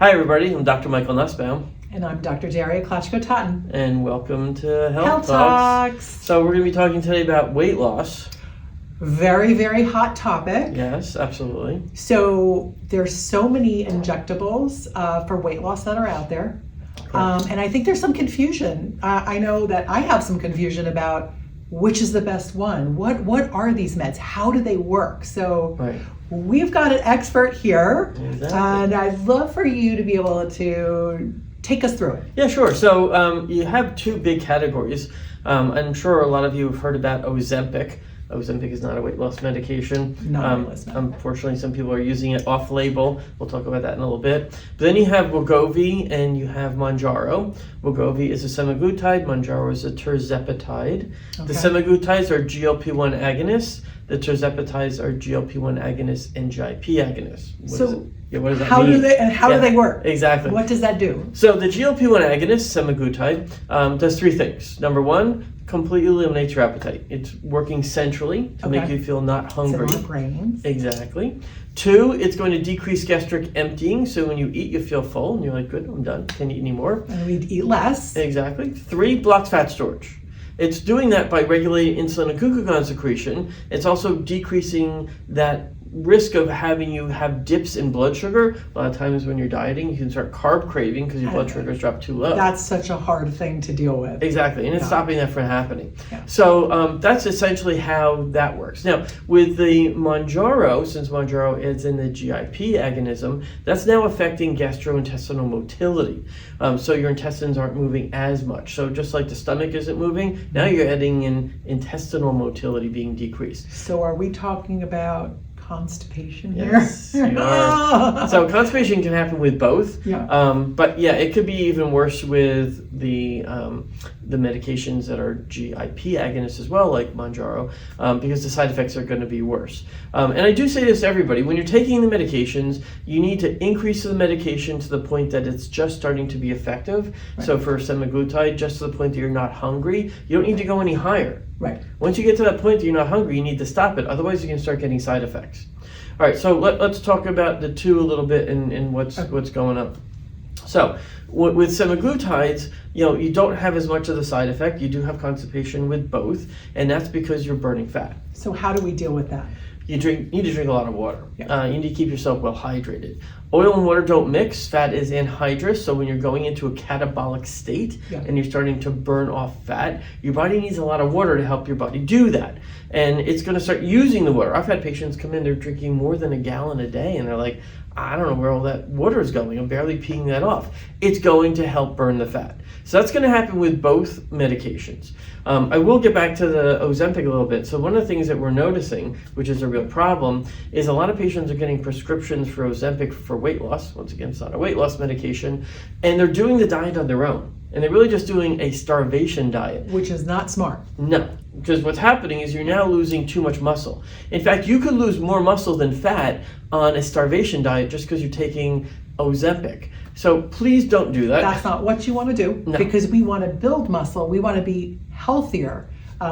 Hi everybody, I'm Dr. Michael Nusbaum. And I'm Dr. Daria, Klachko, Totten. And welcome to HealthTalks. HealthTalks. So we're going to be talking today about weight loss. Very, very hot topic. Yes, absolutely. So there's so many injectables for weight loss that are out there. And I think there's some confusion. I know that I have some confusion about which is the best one. What are these meds? How do they work? So we've got an expert here. Exactly. And I'd love for you to be able to take us through it. Yeah, sure. So you have two big categories. I'm sure a lot of you have heard about Ozempic. Ozempic is not a weight loss medication. Unfortunately, some people are using it off-label. We'll talk about that in a little bit. But then you have Wegovy and you have Mounjaro. Wegovy is a semaglutide. Mounjaro is a tirzepatide. The semaglutides are GLP-1 agonists. The tirzepatides are GLP-1 agonists and GIP agonists. What does that mean? How do they work? Exactly. What does that do? So the GLP-1 agonist, semaglutide, does three things. Number one, completely eliminates your appetite. It's working centrally to make you feel not hungry. So brains. Exactly. Two, it's going to decrease gastric emptying. So when you eat, you feel full and you're like, good, I'm done. Can't eat anymore. And we'd eat less. Exactly. Three, blocks fat storage. It's doing that by regulating insulin and glucagon secretion. It's also decreasing that risk of having you have dips in blood sugar. A lot of times when you're dieting, you can start carb craving because your blood sugars drop too low. That's such a hard thing to deal with. Exactly, and it's stopping that from happening. Yeah. So that's essentially how that works. Now, with the Mounjaro, since Mounjaro is in the GIP agonism, that's now affecting gastrointestinal motility. So your intestines aren't moving as much. So just like the stomach isn't moving, now you're adding in intestinal motility being decreased. So are we talking about constipation here? Yes, you are. So constipation can happen with both. Yeah. But yeah, it could be even worse with the medications that are GIP agonists as well, like Mounjaro, because the side effects are going to be worse. And I do say this to everybody: when you're taking the medications, you need to increase the medication to the point that it's just starting to be effective. So for semaglutide, just to the point that you're not hungry, you don't need to go any higher. Right. Once you get to that point that you're not hungry, you need to stop it. Otherwise, you can start getting side effects. All right, so let's talk about the two a little bit and what's going on. So with semaglutides, you don't have as much of the side effect. You do have constipation with both, and that's because you're burning fat. So how do we deal with that? You need to drink a lot of water. Yeah. You need to keep yourself well hydrated. Oil and water don't mix. Fat is anhydrous, so when you're going into a catabolic state and you're starting to burn off fat, your body needs a lot of water to help your body do that. And it's going to start using the water. I've had patients come in, they're drinking more than a gallon a day, and they're like, I don't know where all that water is going. I'm barely peeing that off. It's going to help burn the fat. So that's going to happen with both medications. I will get back to the Ozempic a little bit. So one of the things that we're noticing, which is a real problem, is a lot of patients are getting prescriptions for Ozempic for weight loss. Once again, it's not a weight loss medication. And they're doing the diet on their own. And they're really just doing a starvation diet. Which is not smart. No, because what's happening is you're now losing too much muscle. In fact, you could lose more muscle than fat on a starvation diet just because you're taking Ozempic. So please don't do that. That's not what you want to do, because we want to build muscle. We want to be healthier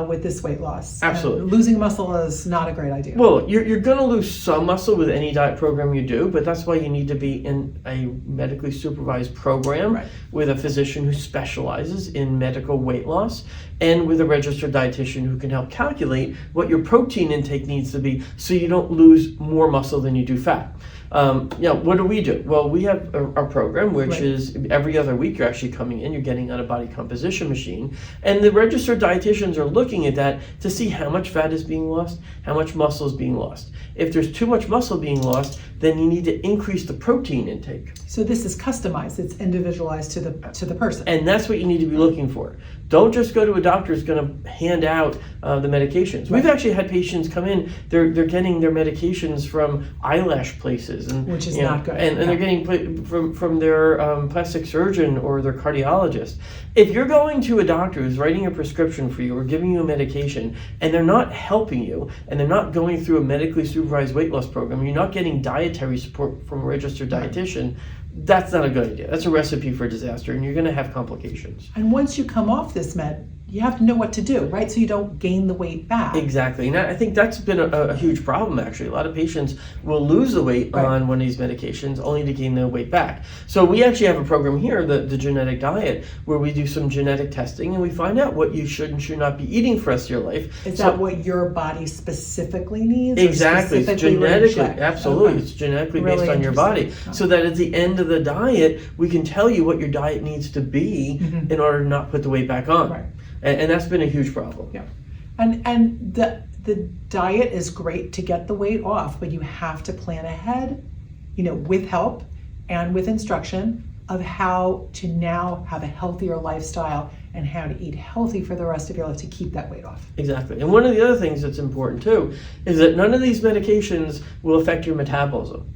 with this weight loss. Absolutely. And losing muscle is not a great idea. Well, you're going to lose some muscle with any diet program you do, but that's why you need to be in a medically supervised program with a physician who specializes in medical weight loss and with a registered dietitian who can help calculate what your protein intake needs to be so you don't lose more muscle than you do fat. What do we do? Well, we have our program, which is every other week you're actually coming in, you're getting on a body composition machine, and the registered dietitians are looking at that to see how much fat is being lost, how much muscle is being lost. If there's too much muscle being lost, then you need to increase the protein intake. So this is customized, it's individualized to the person. And that's what you need to be looking for. Don't just go to a doctor who's going to hand out the medications. We've actually had patients come in, they're getting their medications from eyelash places. Which is not good. And they're getting from their plastic surgeon or their cardiologist. If you're going to a doctor who's writing a prescription for you or giving you a medication and they're not helping you and they're not going through a medically supervised weight loss program, you're not getting dietary support from a registered dietitian, that's not a good idea. That's a recipe for disaster, and you're going to have complications. And once you come off this med, you have to know what to do, right? So you don't gain the weight back. Exactly. And I think that's been a huge problem, actually. A lot of patients will lose the weight on one of these medications only to gain the weight back. So we actually have a program here, the genetic diet, where we do some genetic testing and we find out what you should and should not be eating for the rest of your life. Is that what your body specifically needs? Exactly. It's genetically, absolutely. Okay. It's genetically Really based on your body. So that at the end of the diet, we can tell you what your diet needs to be in order to not put the weight back on. Right. And that's been a huge problem. Yeah. And the diet is great to get the weight off, but you have to plan ahead, with help and with instruction of how to now have a healthier lifestyle and how to eat healthy for the rest of your life to keep that weight off. Exactly. And one of the other things that's important too is that none of these medications will affect your metabolism.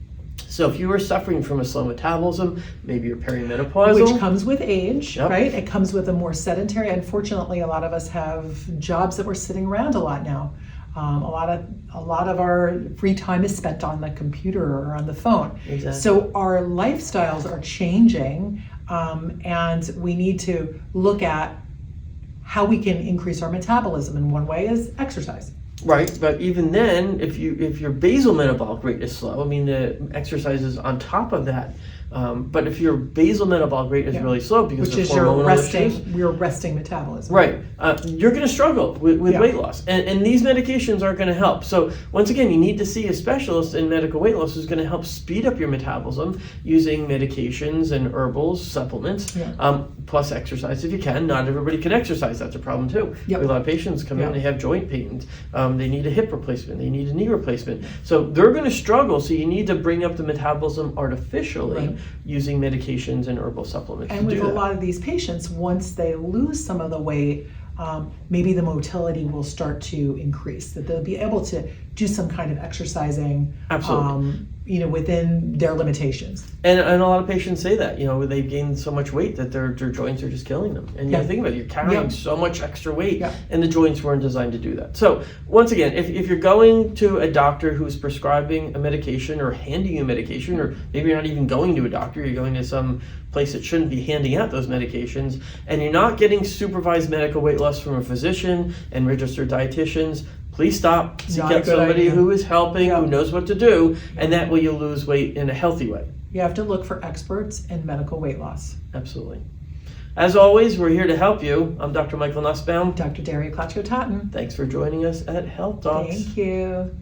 So if you are suffering from a slow metabolism, maybe you're perimenopausal. Which comes with age, Yep. right? It comes with a more sedentary. Unfortunately, a lot of us have jobs that we're sitting around a lot now. A lot of our free time is spent on the computer or on the phone. Exactly. So our lifestyles are changing, and we need to look at how we can increase our metabolism. And one way is exercise. Right, but even then, if your basal metabolic rate is slow, I mean the exercise is on top of that. But if your basal metabolic rate is really slow because which of is your hormonal resting metabolism. Right, you're going to struggle with weight loss, and these medications aren't going to help. So once again, you need to see a specialist in medical weight loss who's going to help speed up your metabolism using medications and herbals, supplements, plus exercise if you can. Not everybody can exercise. That's a problem too. Yep. A lot of patients come in, they have joint pains. They need a hip replacement. They need a knee replacement. So they're going to struggle. So you need to bring up the metabolism artificially using medications and herbal supplements. And with a lot of these patients, once they lose some of the weight, maybe the motility will start to increase. That they'll be able to do some kind of exercising. Absolutely. Within their limitations. And a lot of patients say that, they've gained so much weight that their joints are just killing them. And you think about it, you're carrying so much extra weight and the joints weren't designed to do that. So once again, if you're going to a doctor who's prescribing a medication or handing you a medication, or maybe you're not even going to a doctor, you're going to some place that shouldn't be handing out those medications, and you're not getting supervised medical weight loss from a physician and registered dietitians, please stop. Seek out somebody who is helping, who knows what to do, and that way you'll lose weight in a healthy way. You have to look for experts in medical weight loss. Absolutely. As always, we're here to help you. I'm Dr. Michael Nusbaum. Dr. Daria Klachko Totten. Thanks for joining us at Health Talks. Thank you.